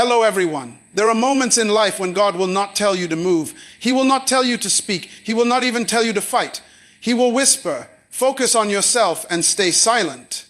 Hello everyone. There are moments in life when God will not tell you to move. He will not tell you to speak. He will not even tell you to fight. He will whisper, focus on yourself and stay silent.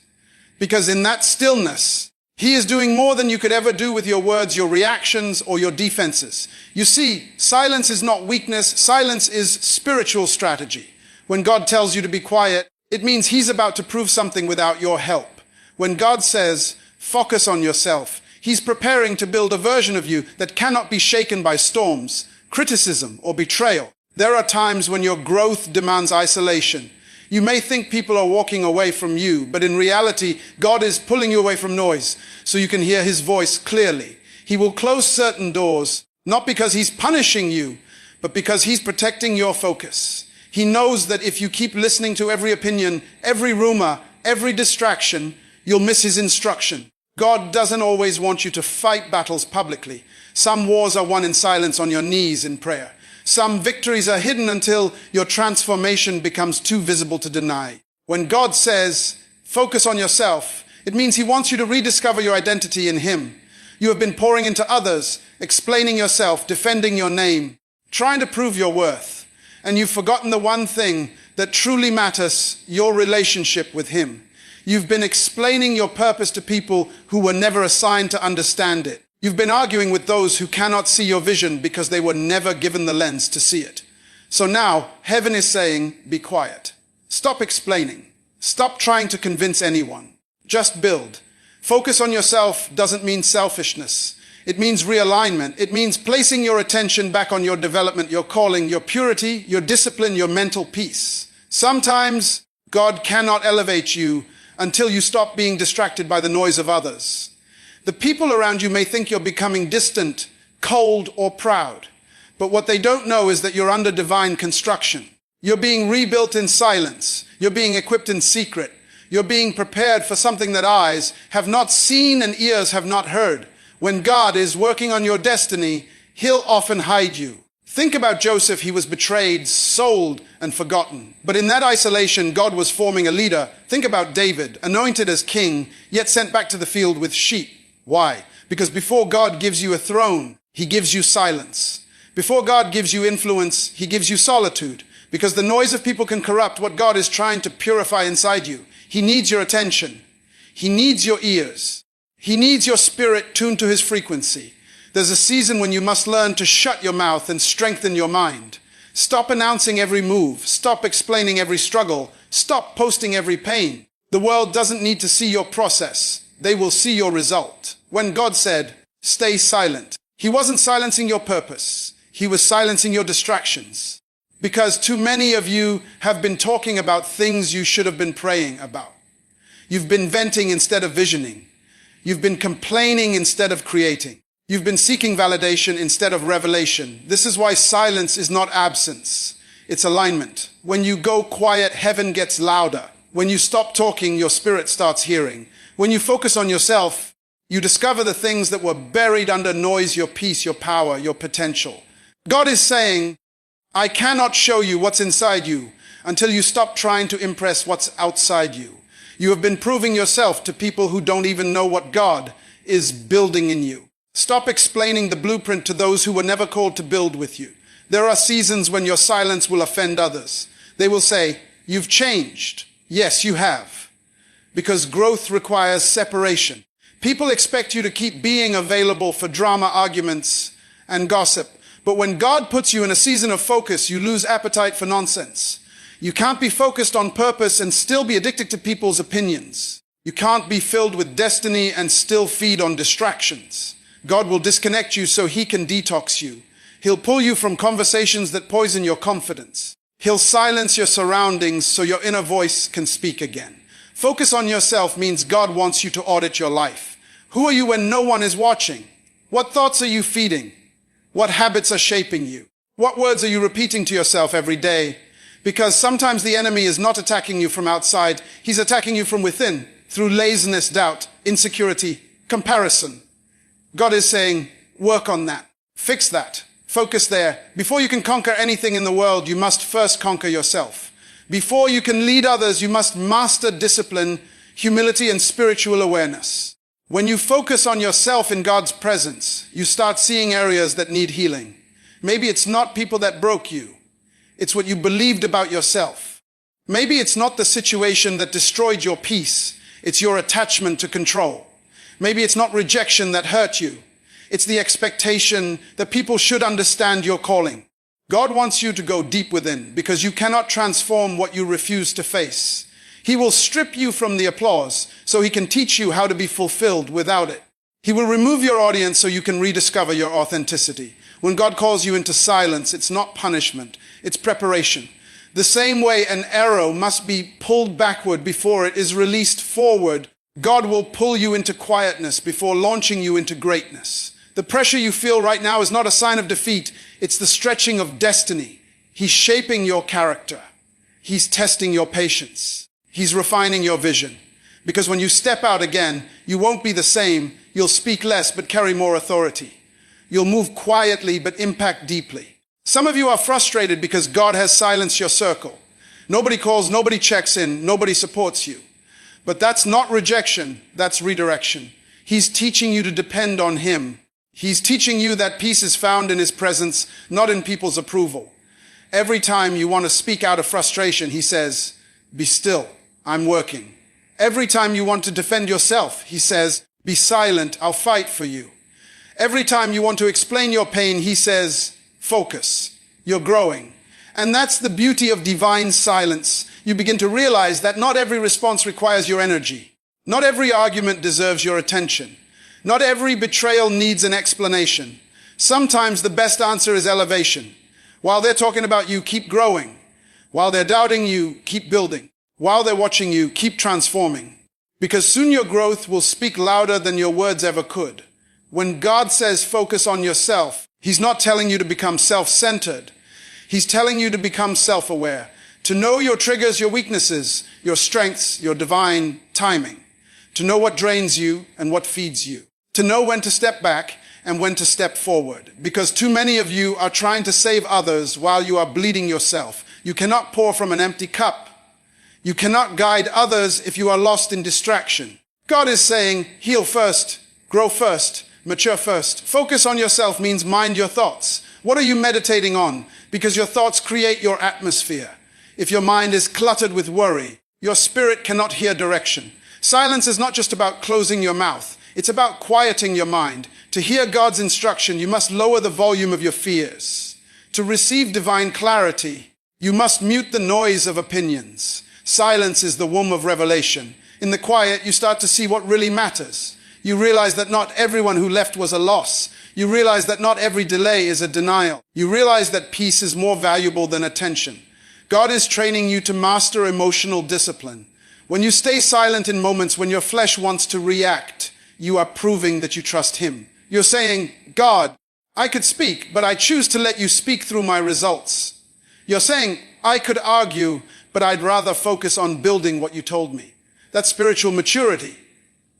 Because in that stillness, He is doing more than you could ever do with your words, your reactions, or your defenses. You see, silence is not weakness. Silence is spiritual strategy. When God tells you to be quiet, it means He's about to prove something without your help. When God says, focus on yourself, He's preparing to build a version of you that cannot be shaken by storms, criticism, or betrayal. There are times when your growth demands isolation. You may think people are walking away from you, but in reality, God is pulling you away from noise so you can hear His voice clearly. He will close certain doors, not because He's punishing you, but because He's protecting your focus. He knows that if you keep listening to every opinion, every rumor, every distraction, you'll miss His instruction. God doesn't always want you to fight battles publicly. Some wars are won in silence on your knees in prayer. Some victories are hidden until your transformation becomes too visible to deny. When God says, focus on yourself, it means He wants you to rediscover your identity in Him. You have been pouring into others, explaining yourself, defending your name, trying to prove your worth. And you've forgotten the one thing that truly matters, your relationship with Him. You've been explaining your purpose to people who were never assigned to understand it. You've been arguing with those who cannot see your vision because they were never given the lens to see it. So now, heaven is saying, be quiet. Stop explaining. Stop trying to convince anyone. Just build. Focus on yourself doesn't mean selfishness. It means realignment. It means placing your attention back on your development, your calling, your purity, your discipline, your mental peace. Sometimes God cannot elevate you until you stop being distracted by the noise of others. The people around you may think you're becoming distant, cold, or proud. But what they don't know is that you're under divine construction. You're being rebuilt in silence. You're being equipped in secret. You're being prepared for something that eyes have not seen and ears have not heard. When God is working on your destiny, He'll often hide you. Think about Joseph. He was betrayed, sold, and forgotten. But in that isolation, God was forming a leader. Think about David, anointed as king, yet sent back to the field with sheep. Why? Because before God gives you a throne, He gives you silence. Before God gives you influence, He gives you solitude. Because the noise of people can corrupt what God is trying to purify inside you. He needs your attention. He needs your ears. He needs your spirit tuned to His frequency. There's a season when you must learn to shut your mouth and strengthen your mind. Stop announcing every move. Stop explaining every struggle. Stop posting every pain. The world doesn't need to see your process. They will see your result. When God said, stay silent, He wasn't silencing your purpose. He was silencing your distractions. Because too many of you have been talking about things you should have been praying about. You've been venting instead of visioning. You've been complaining instead of creating. You've been seeking validation instead of revelation. This is why silence is not absence. It's alignment. When you go quiet, heaven gets louder. When you stop talking, your spirit starts hearing. When you focus on yourself, you discover the things that were buried under noise, your peace, your power, your potential. God is saying, I cannot show you what's inside you until you stop trying to impress what's outside you. You have been proving yourself to people who don't even know what God is building in you. Stop explaining the blueprint to those who were never called to build with you. There are seasons when your silence will offend others. They will say, you've changed. Yes, you have. Because growth requires separation. People expect you to keep being available for drama, arguments, and gossip. But when God puts you in a season of focus, you lose appetite for nonsense. You can't be focused on purpose and still be addicted to people's opinions. You can't be filled with destiny and still feed on distractions. God will disconnect you so He can detox you. He'll pull you from conversations that poison your confidence. He'll silence your surroundings so your inner voice can speak again. Focus on yourself means God wants you to audit your life. Who are you when no one is watching? What thoughts are you feeding? What habits are shaping you? What words are you repeating to yourself every day? Because sometimes the enemy is not attacking you from outside. He's attacking you from within through laziness, doubt, insecurity, comparison. God is saying, work on that. Fix that. Focus there. Before you can conquer anything in the world, you must first conquer yourself. Before you can lead others, you must master discipline, humility, and spiritual awareness. When you focus on yourself in God's presence, you start seeing areas that need healing. Maybe it's not people that broke you. It's what you believed about yourself. Maybe it's not the situation that destroyed your peace. It's your attachment to control. Maybe it's not rejection that hurt you. It's the expectation that people should understand your calling. God wants you to go deep within because you cannot transform what you refuse to face. He will strip you from the applause so he can teach you how to be fulfilled without it. He will remove your audience so you can rediscover your authenticity. When God calls you into silence, it's not punishment, it's preparation. The same way an arrow must be pulled backward before it is released forward, God will pull you into quietness before launching you into greatness. The pressure you feel right now is not a sign of defeat, it's the stretching of destiny. He's shaping your character. He's testing your patience. He's refining your vision. Because when you step out again, you won't be the same. You'll speak less but carry more authority. You'll move quietly but impact deeply. Some of you are frustrated because God has silenced your circle. Nobody calls, nobody checks in, nobody supports you. But that's not rejection, that's redirection. He's teaching you to depend on him. He's teaching you that peace is found in his presence, not in people's approval. Every time you want to speak out of frustration, he says, "Be still, I'm working." Every time you want to defend yourself, he says, "Be silent, I'll fight for you." Every time you want to explain your pain, he says, "Focus, you're growing." And that's the beauty of divine silence. You begin to realize that not every response requires your energy. Not every argument deserves your attention. Not every betrayal needs an explanation. Sometimes the best answer is elevation. While they're talking about you, keep growing. While they're doubting you, keep building. While they're watching you, keep transforming. Because soon your growth will speak louder than your words ever could. When God says focus on yourself, he's not telling you to become self-centered. He's telling you to become self-aware, to know your triggers, your weaknesses, your strengths, your divine timing, to know what drains you and what feeds you, to know when to step back and when to step forward. Because too many of you are trying to save others while you are bleeding yourself. You cannot pour from an empty cup. You cannot guide others if you are lost in distraction. God is saying, heal first, grow first, mature first. Focus on yourself means mind your thoughts. What are you meditating on? Because your thoughts create your atmosphere. If your mind is cluttered with worry, your spirit cannot hear direction. Silence is not just about closing your mouth. It's about quieting your mind. To hear God's instruction, you must lower the volume of your fears. To receive divine clarity, you must mute the noise of opinions. Silence is the womb of revelation. In the quiet, you start to see what really matters. You realize that not everyone who left was a loss. You realize that not every delay is a denial. You realize that peace is more valuable than attention. God is training you to master emotional discipline. When you stay silent in moments when your flesh wants to react, you are proving that you trust him. You're saying, God, I could speak, but I choose to let you speak through my results. You're saying, I could argue, but I'd rather focus on building what you told me. That's spiritual maturity.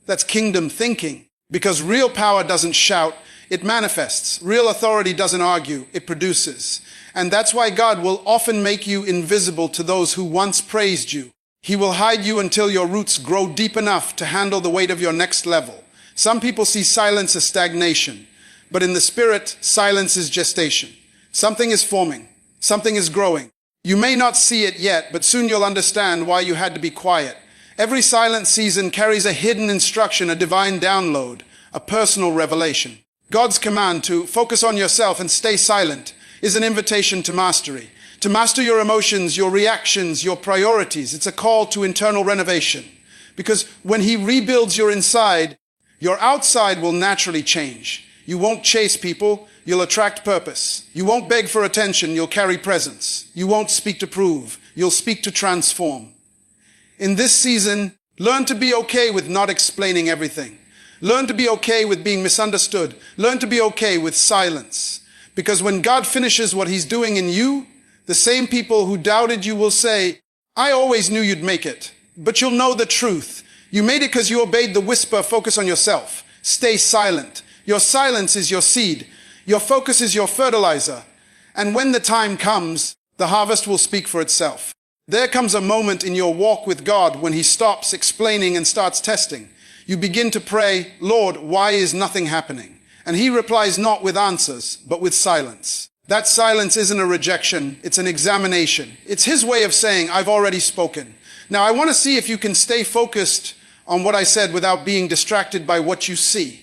That's kingdom thinking. Because real power doesn't shout, it manifests. Real authority doesn't argue, it produces. And that's why God will often make you invisible to those who once praised you. He will hide you until your roots grow deep enough to handle the weight of your next level. Some people see silence as stagnation, but in the spirit, silence is gestation. Something is forming. Something is growing. You may not see it yet, but soon you'll understand why you had to be quiet. Every silent season carries a hidden instruction, a divine download, a personal revelation. God's command to focus on yourself and stay silent is an invitation to mastery. To master your emotions, your reactions, your priorities. It's a call to internal renovation. Because when he rebuilds your inside, your outside will naturally change. You won't chase people, you'll attract purpose. You won't beg for attention, you'll carry presence. You won't speak to prove, you'll speak to transform. In this season, learn to be okay with not explaining everything. Learn to be okay with being misunderstood. Learn to be okay with silence. Because when God finishes what he's doing in you, the same people who doubted you will say, I always knew you'd make it. But you'll know the truth. You made it because you obeyed the whisper, focus on yourself. Stay silent. Your silence is your seed. Your focus is your fertilizer. And when the time comes, the harvest will speak for itself. There comes a moment in your walk with God when he stops explaining and starts testing. You begin to pray, Lord, why is nothing happening? And he replies not with answers, but with silence. That silence isn't a rejection, it's an examination. It's his way of saying, I've already spoken. Now I want to see if you can stay focused on what I said without being distracted by what you see.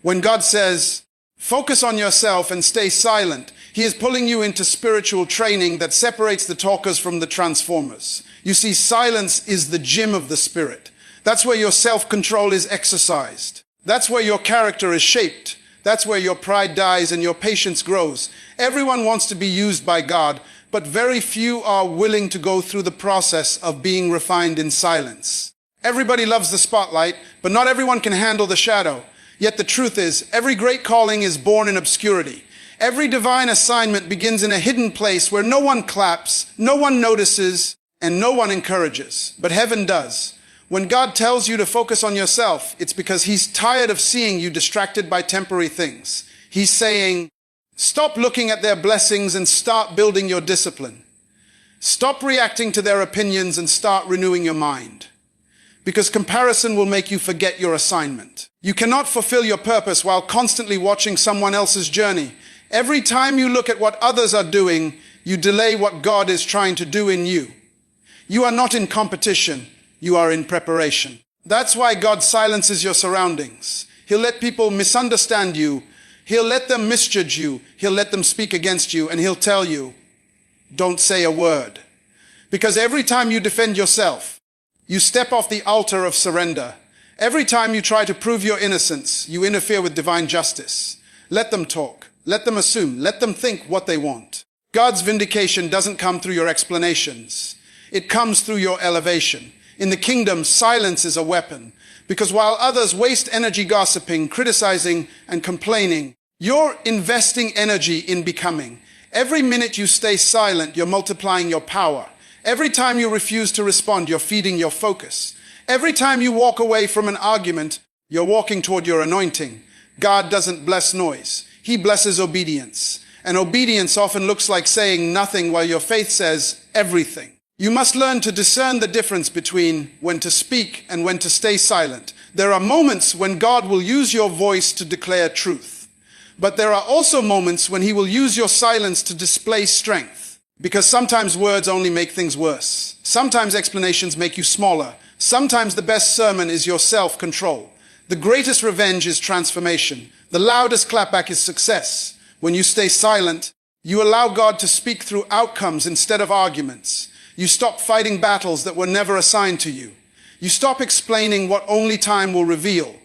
When God says, focus on yourself and stay silent, he is pulling you into spiritual training that separates the talkers from the transformers. You see, silence is the gym of the spirit. That's where your self-control is exercised. That's where your character is shaped. That's where your pride dies and your patience grows. Everyone wants to be used by God, but very few are willing to go through the process of being refined in silence. Everybody loves the spotlight, but not everyone can handle the shadow. Yet the truth is, every great calling is born in obscurity. Every divine assignment begins in a hidden place where no one claps, no one notices, and no one encourages. But heaven does. When God tells you to focus on yourself, it's because he's tired of seeing you distracted by temporary things. He's saying, stop looking at their blessings and start building your discipline. Stop reacting to their opinions and start renewing your mind. Because comparison will make you forget your assignment. You cannot fulfill your purpose while constantly watching someone else's journey. Every time you look at what others are doing, you delay what God is trying to do in you. You are not in competition. You are in preparation. That's why God silences your surroundings. He'll let people misunderstand you. He'll let them misjudge you. He'll let them speak against you. And he'll tell you, don't say a word. Because every time you defend yourself, you step off the altar of surrender. Every time you try to prove your innocence, you interfere with divine justice. Let them talk. Let them assume. Let them think what they want. God's vindication doesn't come through your explanations. It comes through your elevation. In the kingdom, silence is a weapon, because while others waste energy gossiping, criticizing, and complaining, you're investing energy in becoming. Every minute you stay silent, you're multiplying your power. Every time you refuse to respond, you're feeding your focus. Every time you walk away from an argument, you're walking toward your anointing. God doesn't bless noise. He blesses obedience. And obedience often looks like saying nothing while your faith says everything. You must learn to discern the difference between when to speak and when to stay silent. There are moments when God will use your voice to declare truth. But there are also moments when he will use your silence to display strength. Because sometimes words only make things worse. Sometimes explanations make you smaller. Sometimes the best sermon is your self-control. The greatest revenge is transformation. The loudest clapback is success. When you stay silent, you allow God to speak through outcomes instead of arguments. You stop fighting battles that were never assigned to you. You stop explaining what only time will reveal.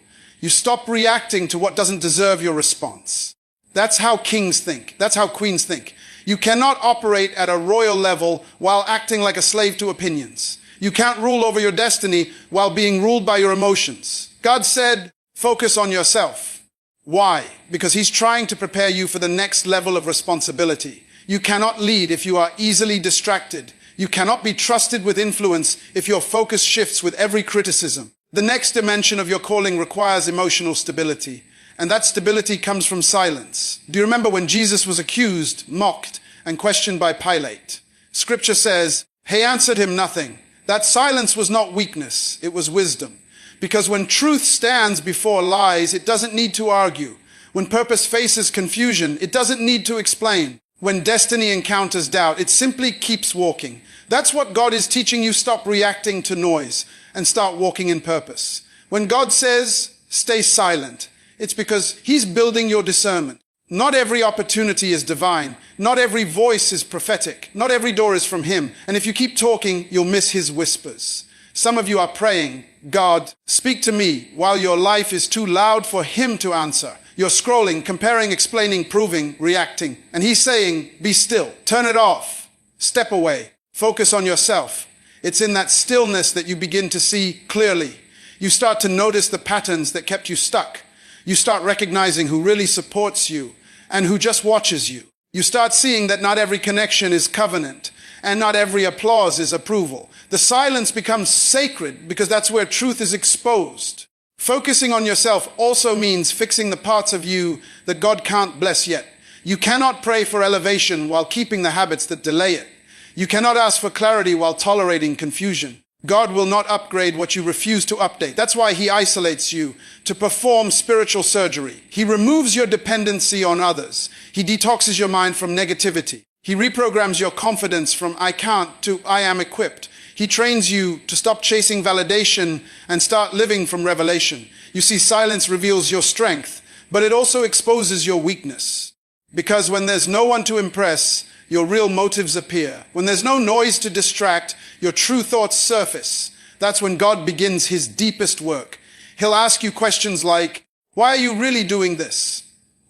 You stop reacting to what doesn't deserve your response. That's how kings think. That's how queens think. You cannot operate at a royal level while acting like a slave to opinions. You can't rule over your destiny while being ruled by your emotions. God said, focus on yourself. Why? Because he's trying to prepare you for the next level of responsibility. You cannot lead if you are easily distracted. You cannot be trusted with influence if your focus shifts with every criticism. The next dimension of your calling requires emotional stability, and that stability comes from silence. Do you remember when Jesus was accused, mocked, and questioned by Pilate? Scripture says, he answered him nothing. That silence was not weakness, it was wisdom. Because when truth stands before lies, it doesn't need to argue. When purpose faces confusion, it doesn't need to explain. When destiny encounters doubt, it simply keeps walking. That's what God is teaching you. Stop reacting to noise and start walking in purpose. When God says, stay silent, it's because he's building your discernment. Not every opportunity is divine. Not every voice is prophetic. Not every door is from him. And if you keep talking, you'll miss his whispers. Some of you are praying, God, speak to me, while your life is too loud for him to answer. You're scrolling, comparing, explaining, proving, reacting. And he's saying, be still, turn it off, step away, focus on yourself. It's in that stillness that you begin to see clearly. You start to notice the patterns that kept you stuck. You start recognizing who really supports you and who just watches you. You start seeing that not every connection is covenant and not every applause is approval. The silence becomes sacred because that's where truth is exposed. Focusing on yourself also means fixing the parts of you that God can't bless yet. You cannot pray for elevation while keeping the habits that delay it. You cannot ask for clarity while tolerating confusion. God will not upgrade what you refuse to update. That's why he isolates you to perform spiritual surgery. He removes your dependency on others. He detoxes your mind from negativity. He reprograms your confidence from I can't to I am equipped. He trains you to stop chasing validation and start living from revelation. You see, silence reveals your strength, but it also exposes your weakness. Because when there's no one to impress, your real motives appear. When there's no noise to distract, your true thoughts surface. That's when God begins his deepest work. He'll ask you questions like, why are you really doing this?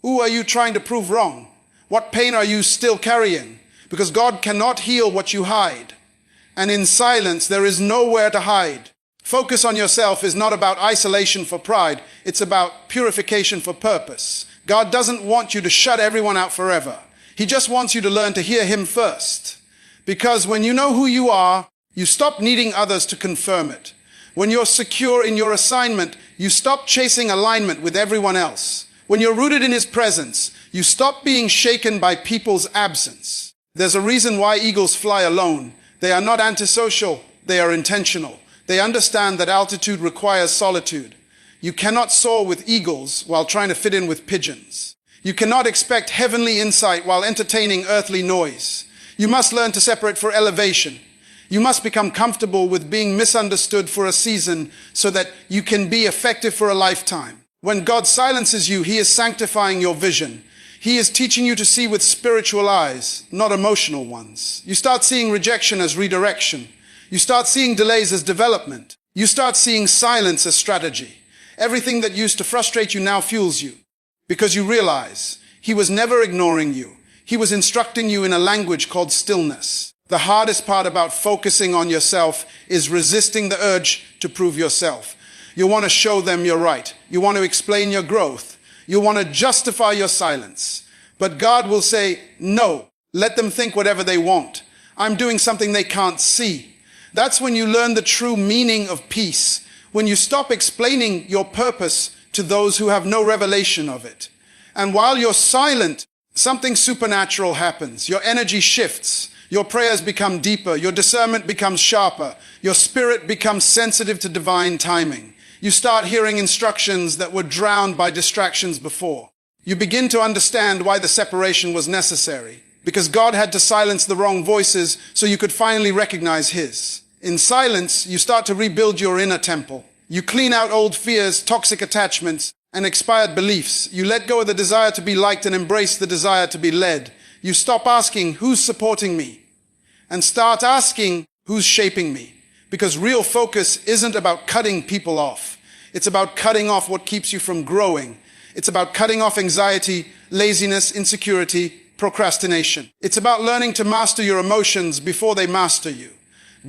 Who are you trying to prove wrong? What pain are you still carrying? Because God cannot heal what you hide. And in silence, there is nowhere to hide. Focus on yourself is not about isolation for pride. It's about purification for purpose. God doesn't want you to shut everyone out forever. He just wants you to learn to hear him first. Because when you know who you are, you stop needing others to confirm it. When you're secure in your assignment, you stop chasing alignment with everyone else. When you're rooted in his presence, you stop being shaken by people's absence. There's a reason why eagles fly alone. They are not antisocial, they are intentional. They understand that altitude requires solitude. You cannot soar with eagles while trying to fit in with pigeons. You cannot expect heavenly insight while entertaining earthly noise. You must learn to separate for elevation. You must become comfortable with being misunderstood for a season so that you can be effective for a lifetime. When God silences you, he is sanctifying your vision. He is teaching you to see with spiritual eyes, not emotional ones. You start seeing rejection as redirection. You start seeing delays as development. You start seeing silence as strategy. Everything that used to frustrate you now fuels you. Because you realize he was never ignoring you. He was instructing you in a language called stillness. The hardest part about focusing on yourself is resisting the urge to prove yourself. You want to show them you're right. You want to explain your growth. You want to justify your silence. But God will say, no, let them think whatever they want. I'm doing something they can't see. That's when you learn the true meaning of peace. When you stop explaining your purpose to those who have no revelation of it. And while you're silent, something supernatural happens. Your energy shifts. Your prayers become deeper. Your discernment becomes sharper. Your spirit becomes sensitive to divine timing. You start hearing instructions that were drowned by distractions before. You begin to understand why the separation was necessary. Because God had to silence the wrong voices so you could finally recognize his. In silence, you start to rebuild your inner temple. You clean out old fears, toxic attachments, and expired beliefs. You let go of the desire to be liked and embrace the desire to be led. You stop asking, who's supporting me? And start asking, who's shaping me? Because real focus isn't about cutting people off. It's about cutting off what keeps you from growing. It's about cutting off anxiety, laziness, insecurity, procrastination. It's about learning to master your emotions before they master you.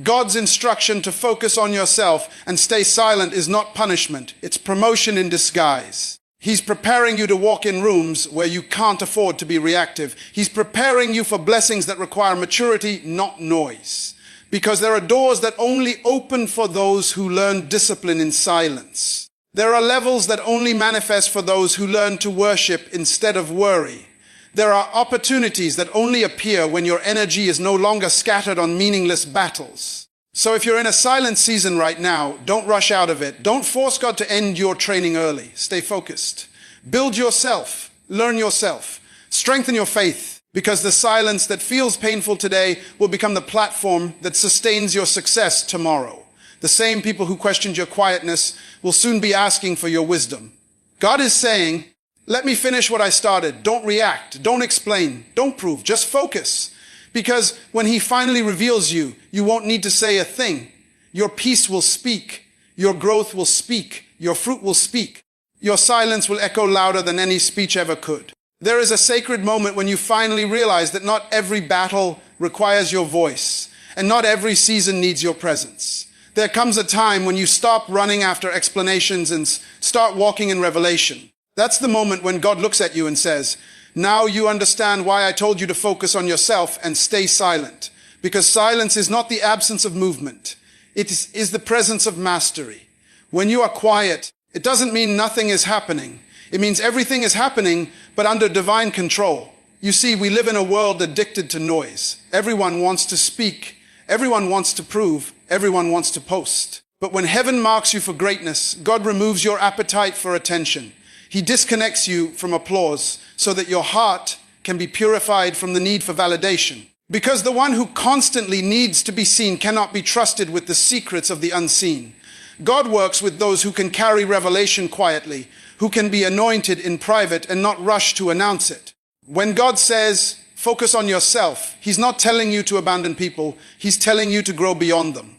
God's instruction to focus on yourself and stay silent is not punishment. It's promotion in disguise. He's preparing you to walk in rooms where you can't afford to be reactive. He's preparing you for blessings that require maturity, not noise. Because there are doors that only open for those who learn discipline in silence. There are levels that only manifest for those who learn to worship instead of worry. There are opportunities that only appear when your energy is no longer scattered on meaningless battles. So if you're in a silent season right now, don't rush out of it. Don't force God to end your training early. Stay focused. Build yourself. Learn yourself. Strengthen your faith, because the silence that feels painful today will become the platform that sustains your success tomorrow. The same people who questioned your quietness will soon be asking for your wisdom. God is saying, let me finish what I started. Don't react. Don't explain. Don't prove. Just focus. Because when he finally reveals you, you won't need to say a thing. Your peace will speak. Your growth will speak. Your fruit will speak. Your silence will echo louder than any speech ever could. There is a sacred moment when you finally realize that not every battle requires your voice, and not every season needs your presence. There comes a time when you stop running after explanations and start walking in revelation. That's the moment when God looks at you and says, now you understand why I told you to focus on yourself and stay silent. Because silence is not the absence of movement. It is the presence of mastery. When you are quiet, it doesn't mean nothing is happening. It means everything is happening, but under divine control. You see, we live in a world addicted to noise. Everyone wants to speak. Everyone wants to prove, everyone wants to post. But when heaven marks you for greatness, God removes your appetite for attention. He disconnects you from applause so that your heart can be purified from the need for validation. Because the one who constantly needs to be seen cannot be trusted with the secrets of the unseen. God works with those who can carry revelation quietly, who can be anointed in private and not rush to announce it. When God says, focus on yourself, He's not telling you to abandon people, He's telling you to grow beyond them.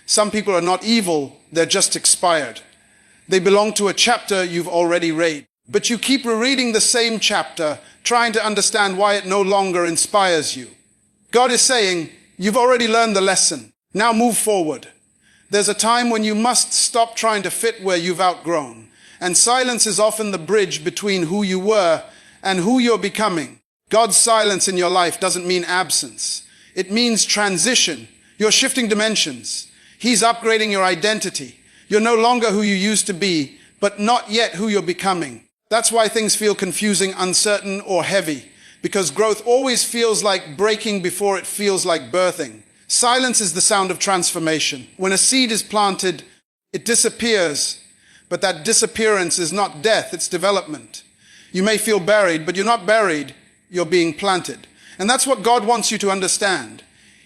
Some people are not evil, they're just expired. They belong to a chapter you've already read. But you keep rereading the same chapter, trying to understand why it no longer inspires you. God is saying, you've already learned the lesson. Now move forward. There's a time when you must stop trying to fit where you've outgrown. And silence is often the bridge between who you were and who you're becoming. God's silence in your life doesn't mean absence. It means transition. You're shifting dimensions. He's upgrading your identity. You're no longer who you used to be, but not yet who you're becoming. That's why things feel confusing, uncertain, or heavy, because growth always feels like breaking before it feels like birthing. Silence is the sound of transformation. When a seed is planted, it disappears, but that disappearance is not death, it's development. You may feel buried, but you're not buried, you're being planted. And that's what God wants you to understand.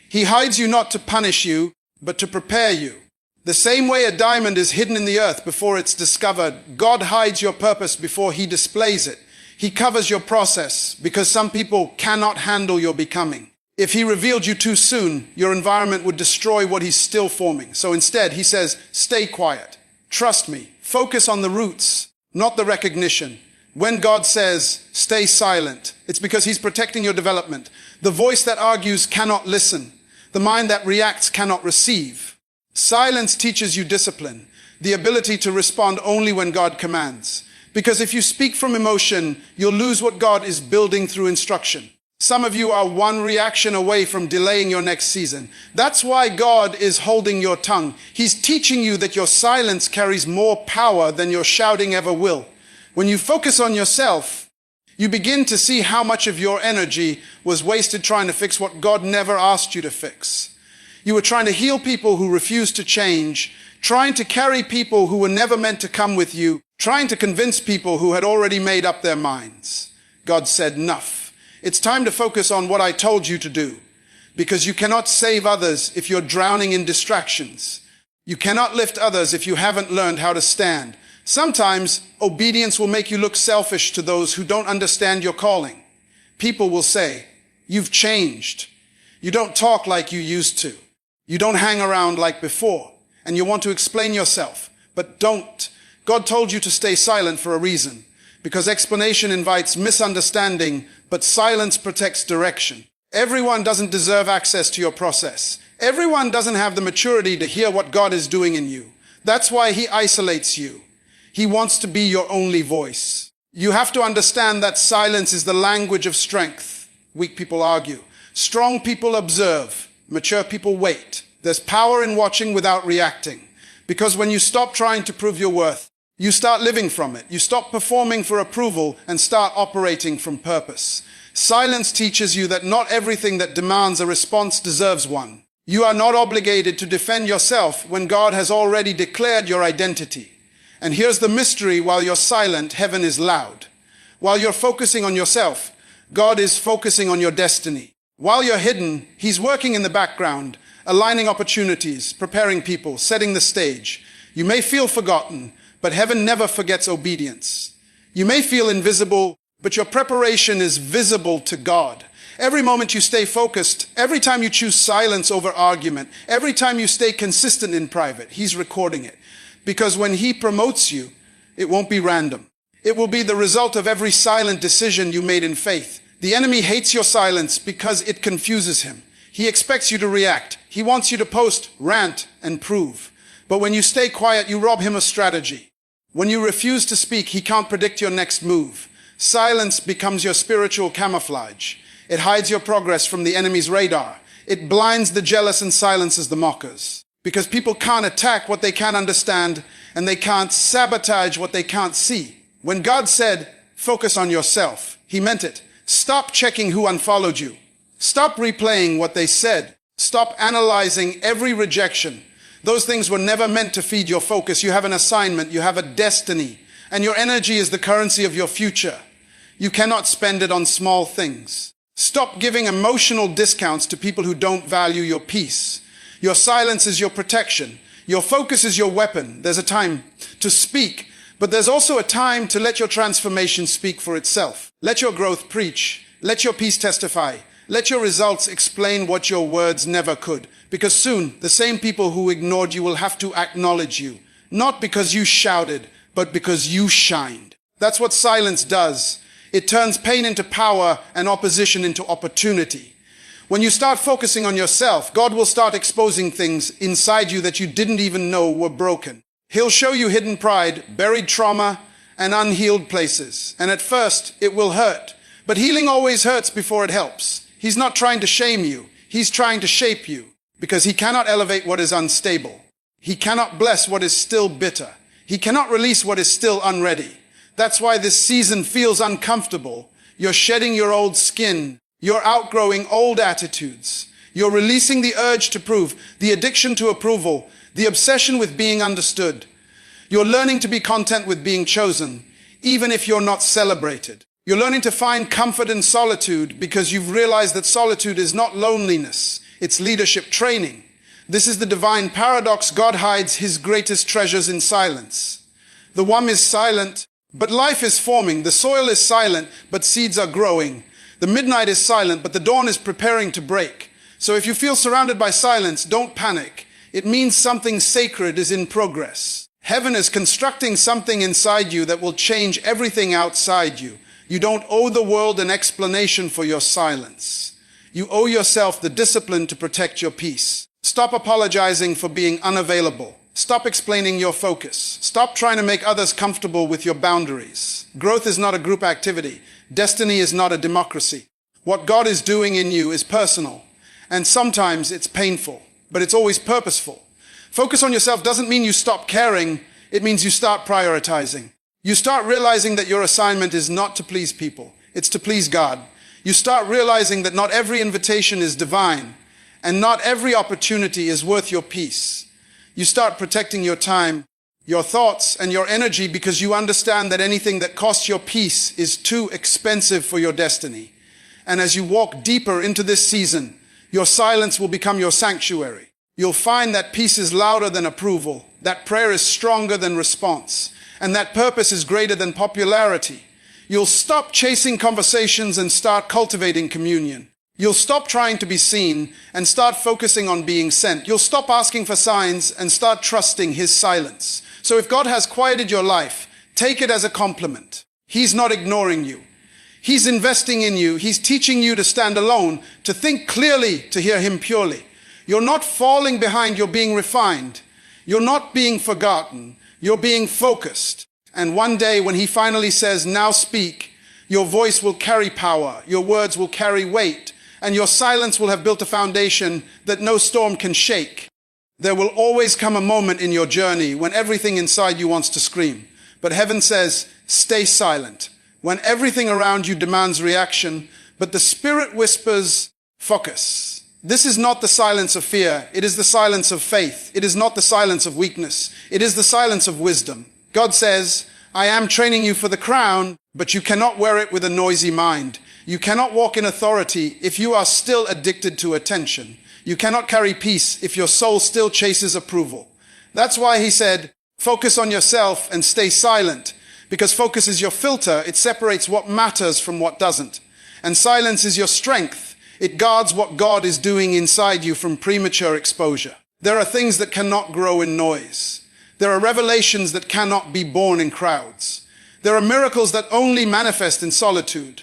He hides you not to punish you, but to prepare you. The same way a diamond is hidden in the earth before it's discovered, God hides your purpose before He displays it. He covers your process because some people cannot handle your becoming. If He revealed you too soon, your environment would destroy what He's still forming. So instead, He says, stay quiet. Trust me. Focus on the roots, not the recognition. When God says, stay silent, it's because He's protecting your development. The voice that argues cannot listen. The mind that reacts cannot receive. Silence teaches you discipline, the ability to respond only when God commands. Because if you speak from emotion, you'll lose what God is building through instruction. Some of you are one reaction away from delaying your next season. That's why God is holding your tongue. He's teaching you that your silence carries more power than your shouting ever will. When you focus on yourself, you begin to see how much of your energy was wasted trying to fix what God never asked you to fix. You were trying to heal people who refused to change, trying to carry people who were never meant to come with you, trying to convince people who had already made up their minds. God said, enough. It's time to focus on what I told you to do, because you cannot save others if you're drowning in distractions. You cannot lift others if you haven't learned how to stand. Sometimes obedience will make you look selfish to those who don't understand your calling. People will say, you've changed. You don't talk like you used to. You don't hang around like before. And you want to explain yourself, but don't. God told you to stay silent for a reason, because explanation invites misunderstanding, but silence protects direction. Everyone doesn't deserve access to your process. Everyone doesn't have the maturity to hear what God is doing in you. That's why He isolates you. He wants to be your only voice. You have to understand that silence is the language of strength. Weak people argue. Strong people observe. Mature people wait. There's power in watching without reacting. Because when you stop trying to prove your worth, you start living from it. You stop performing for approval and start operating from purpose. Silence teaches you that not everything that demands a response deserves one. You are not obligated to defend yourself when God has already declared your identity. And here's the mystery: while you're silent, heaven is loud. While you're focusing on yourself, God is focusing on your destiny. While you're hidden, He's working in the background, aligning opportunities, preparing people, setting the stage. You may feel forgotten, but heaven never forgets obedience. You may feel invisible, but your preparation is visible to God. Every moment you stay focused, every time you choose silence over argument, every time you stay consistent in private, He's recording it. Because when He promotes you, it won't be random. It will be the result of every silent decision you made in faith. The enemy hates your silence because it confuses him. He expects you to react. He wants you to post, rant, and prove. But when you stay quiet, you rob him of strategy. When you refuse to speak, he can't predict your next move. Silence becomes your spiritual camouflage. It hides your progress from the enemy's radar. It blinds the jealous and silences the mockers. Because people can't attack what they can't understand, and they can't sabotage what they can't see. When God said, focus on yourself, He meant it. Stop checking who unfollowed you. Stop replaying what they said. Stop analyzing every rejection. Those things were never meant to feed your focus. You have an assignment, you have a destiny, and your energy is the currency of your future. You cannot spend it on small things. Stop giving emotional discounts to people who don't value your peace. Your silence is your protection. Your focus is your weapon. There's a time to speak, but there's also a time to let your transformation speak for itself. Let your growth preach. Let your peace testify. Let your results explain what your words never could. Because soon, the same people who ignored you will have to acknowledge you. Not because you shouted, but because you shined. That's what silence does. It turns pain into power and opposition into opportunity. When you start focusing on yourself, God will start exposing things inside you that you didn't even know were broken. He'll show you hidden pride, buried trauma, and unhealed places. And at first, it will hurt. But healing always hurts before it helps. He's not trying to shame you. He's trying to shape you. Because he cannot elevate what is unstable. He cannot bless what is still bitter. He cannot release what is still unready. That's why this season feels uncomfortable. You're shedding your old skin. You're outgrowing old attitudes. You're releasing the urge to prove, the addiction to approval, the obsession with being understood. You're learning to be content with being chosen, even if you're not celebrated. You're learning to find comfort in solitude because you've realized that solitude is not loneliness, it's leadership training. This is the divine paradox. God hides his greatest treasures in silence. The womb is silent, but life is forming. The soil is silent, but seeds are growing. The midnight is silent, but the dawn is preparing to break. So if you feel surrounded by silence, don't panic. It means something sacred is in progress. Heaven is constructing something inside you that will change everything outside you. You don't owe the world an explanation for your silence. You owe yourself the discipline to protect your peace. Stop apologizing for being unavailable. Stop explaining your focus. Stop trying to make others comfortable with your boundaries. Growth is not a group activity. Destiny is not a democracy. What God is doing in you is personal, and sometimes it's painful, but it's always purposeful. Focus on yourself doesn't mean you stop caring. It means you start prioritizing. You start realizing that your assignment is not to please people. It's to please God. You start realizing that not every invitation is divine, and not every opportunity is worth your peace. You start protecting your time, your thoughts, and your energy because you understand that anything that costs your peace is too expensive for your destiny. And as you walk deeper into this season, your silence will become your sanctuary. You'll find that peace is louder than approval, that prayer is stronger than response, and that purpose is greater than popularity. You'll stop chasing conversations and start cultivating communion. You'll stop trying to be seen and start focusing on being sent. You'll stop asking for signs and start trusting his silence. So if God has quieted your life, take it as a compliment. He's not ignoring you. He's investing in you. He's teaching you to stand alone, to think clearly, to hear him purely. You're not falling behind, you're being refined. You're not being forgotten, you're being focused. And one day when he finally says, now speak, your voice will carry power, your words will carry weight, and your silence will have built a foundation that no storm can shake. There will always come a moment in your journey when everything inside you wants to scream. But heaven says, stay silent. When everything around you demands reaction, but the Spirit whispers, focus. This is not the silence of fear. It is the silence of faith. It is not the silence of weakness. It is the silence of wisdom. God says, I am training you for the crown, but you cannot wear it with a noisy mind. You cannot walk in authority if you are still addicted to attention. You cannot carry peace if your soul still chases approval. That's why he said, focus on yourself and stay silent, because focus is your filter. It separates what matters from what doesn't. And silence is your strength. It guards what God is doing inside you from premature exposure. There are things that cannot grow in noise. There are revelations that cannot be born in crowds. There are miracles that only manifest in solitude.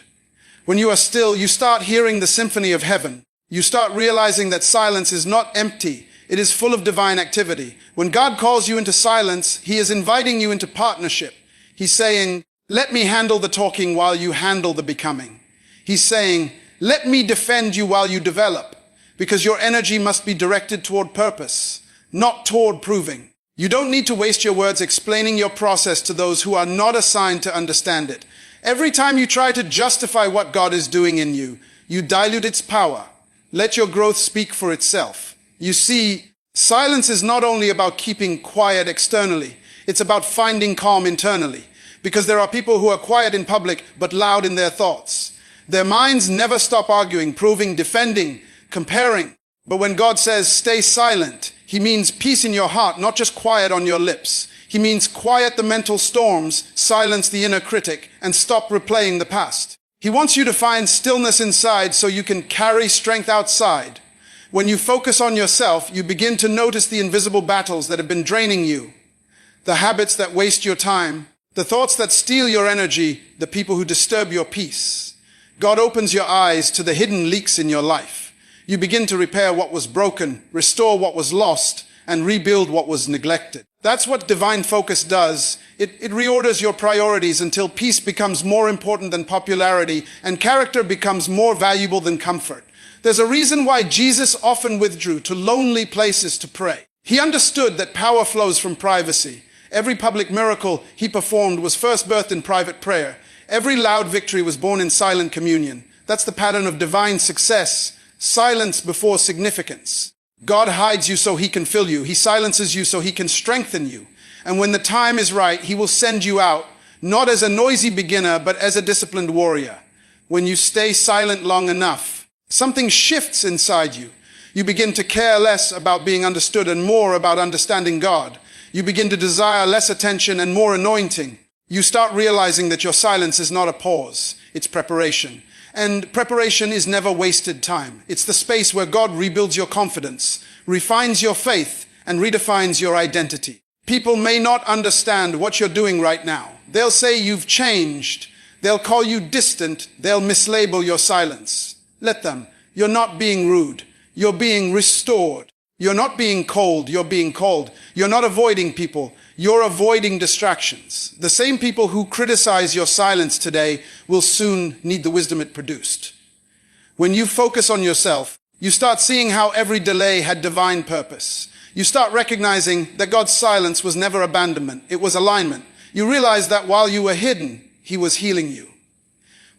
When you are still, you start hearing the symphony of heaven. You start realizing that silence is not empty. It is full of divine activity. When God calls you into silence, he is inviting you into partnership. He's saying, let me handle the talking while you handle the becoming. He's saying, let me defend you while you develop, because your energy must be directed toward purpose, not toward proving. You don't need to waste your words explaining your process to those who are not assigned to understand it. Every time you try to justify what God is doing in you, you dilute its power. Let your growth speak for itself. You see, silence is not only about keeping quiet externally, it's about finding calm internally. Because there are people who are quiet in public but loud in their thoughts. Their minds never stop arguing, proving, defending, comparing. But when God says, stay silent, He means peace in your heart, not just quiet on your lips. He means quiet the mental storms, silence the inner critic, and stop replaying the past. He wants you to find stillness inside so you can carry strength outside. When you focus on yourself, you begin to notice the invisible battles that have been draining you, the habits that waste your time, the thoughts that steal your energy, the people who disturb your peace. God opens your eyes to the hidden leaks in your life. You begin to repair what was broken, restore what was lost, and rebuild what was neglected. That's what divine focus does. It reorders your priorities until peace becomes more important than popularity and character becomes more valuable than comfort. There's a reason why Jesus often withdrew to lonely places to pray. He understood that power flows from privacy. Every public miracle He performed was first birthed in private prayer. Every loud victory was born in silent communion. That's the pattern of divine success. Silence before significance. God hides you so He can fill you. He silences you so He can strengthen you. And when the time is right, He will send you out, not as a noisy beginner, but as a disciplined warrior. When you stay silent long enough, something shifts inside you. You begin to care less about being understood and more about understanding God. You begin to desire less attention and more anointing. You start realizing that your silence is not a pause, it's preparation. And preparation is never wasted time. It's the space where God rebuilds your confidence, refines your faith, and redefines your identity. People may not understand what you're doing right now. They'll say you've changed. They'll call you distant. They'll mislabel your silence. Let them. You're not being rude. You're being restored. You're not being cold. You're being called. You're not avoiding people. You're avoiding distractions. The same people who criticize your silence today will soon need the wisdom it produced. When you focus on yourself, you start seeing how every delay had divine purpose. You start recognizing that God's silence was never abandonment. It was alignment. You realize that while you were hidden, He was healing you.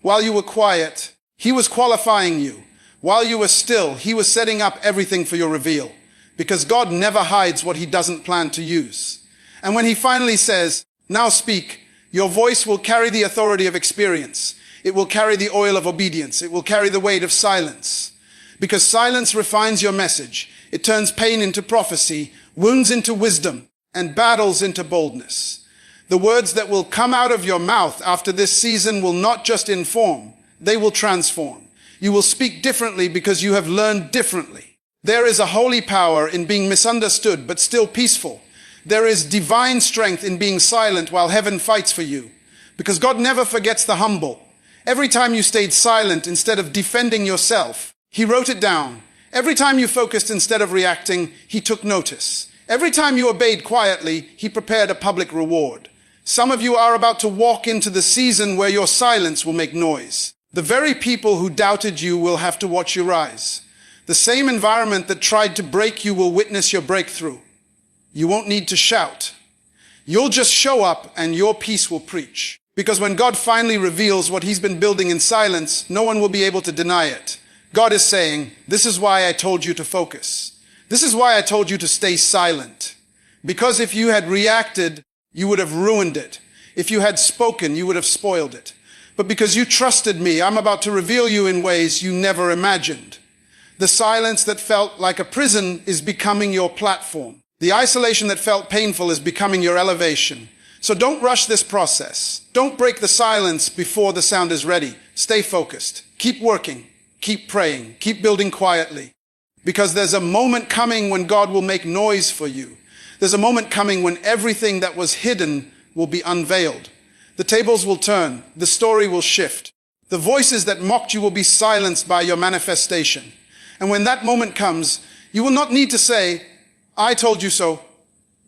While you were quiet, He was qualifying you. While you were still, He was setting up everything for your reveal. Because God never hides what He doesn't plan to use. And when He finally says, now speak, your voice will carry the authority of experience. It will carry the oil of obedience. It will carry the weight of silence. Because silence refines your message. It turns pain into prophecy, wounds into wisdom, and battles into boldness. The words that will come out of your mouth after this season will not just inform, they will transform. You will speak differently because you have learned differently. There is a holy power in being misunderstood but still peaceful. There is divine strength in being silent while heaven fights for you. Because God never forgets the humble. Every time you stayed silent instead of defending yourself, He wrote it down. Every time you focused instead of reacting, He took notice. Every time you obeyed quietly, He prepared a public reward. Some of you are about to walk into the season where your silence will make noise. The very people who doubted you will have to watch you rise. The same environment that tried to break you will witness your breakthrough. You won't need to shout. You'll just show up and your peace will preach. Because when God finally reveals what He's been building in silence, no one will be able to deny it. God is saying, this is why I told you to focus. This is why I told you to stay silent. Because if you had reacted, you would have ruined it. If you had spoken, you would have spoiled it. But because you trusted me, I'm about to reveal you in ways you never imagined. The silence that felt like a prison is becoming your platform. The isolation that felt painful is becoming your elevation. So don't rush this process. Don't break the silence before the sound is ready. Stay focused. Keep working. Keep praying. Keep building quietly. Because there's a moment coming when God will make noise for you. There's a moment coming when everything that was hidden will be unveiled. The tables will turn. The story will shift. The voices that mocked you will be silenced by your manifestation. And when that moment comes, you will not need to say, I told you so.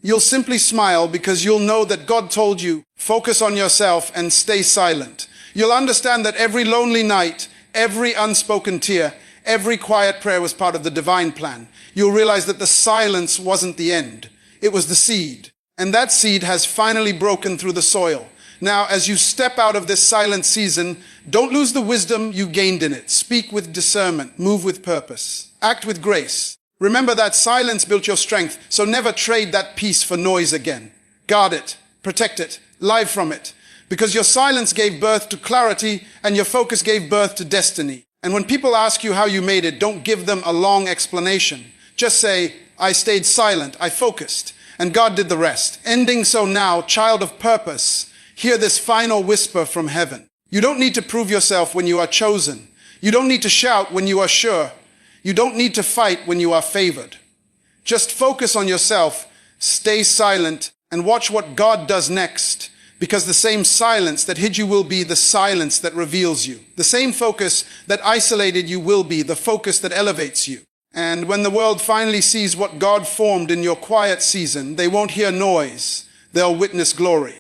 You'll simply smile because you'll know that God told you, focus on yourself and stay silent. You'll understand that every lonely night, every unspoken tear, every quiet prayer was part of the divine plan. You'll realize that the silence wasn't the end. It was the seed. And that seed has finally broken through the soil. Now, as you step out of this silent season, don't lose the wisdom you gained in it. Speak with discernment, move with purpose, act with grace. Remember that silence built your strength, so never trade that peace for noise again. Guard it, protect it, live from it, because your silence gave birth to clarity and your focus gave birth to destiny. And when people ask you how you made it, don't give them a long explanation. Just say, I stayed silent, I focused, and God did the rest. Ending so now, child of purpose, hear this final whisper from heaven. You don't need to prove yourself when you are chosen. You don't need to shout when you are sure. You don't need to fight when you are favored. Just focus on yourself, stay silent, and watch what God does next. Because the same silence that hid you will be the silence that reveals you. The same focus that isolated you will be the focus that elevates you. And when the world finally sees what God formed in your quiet season, they won't hear noise, they'll witness glory.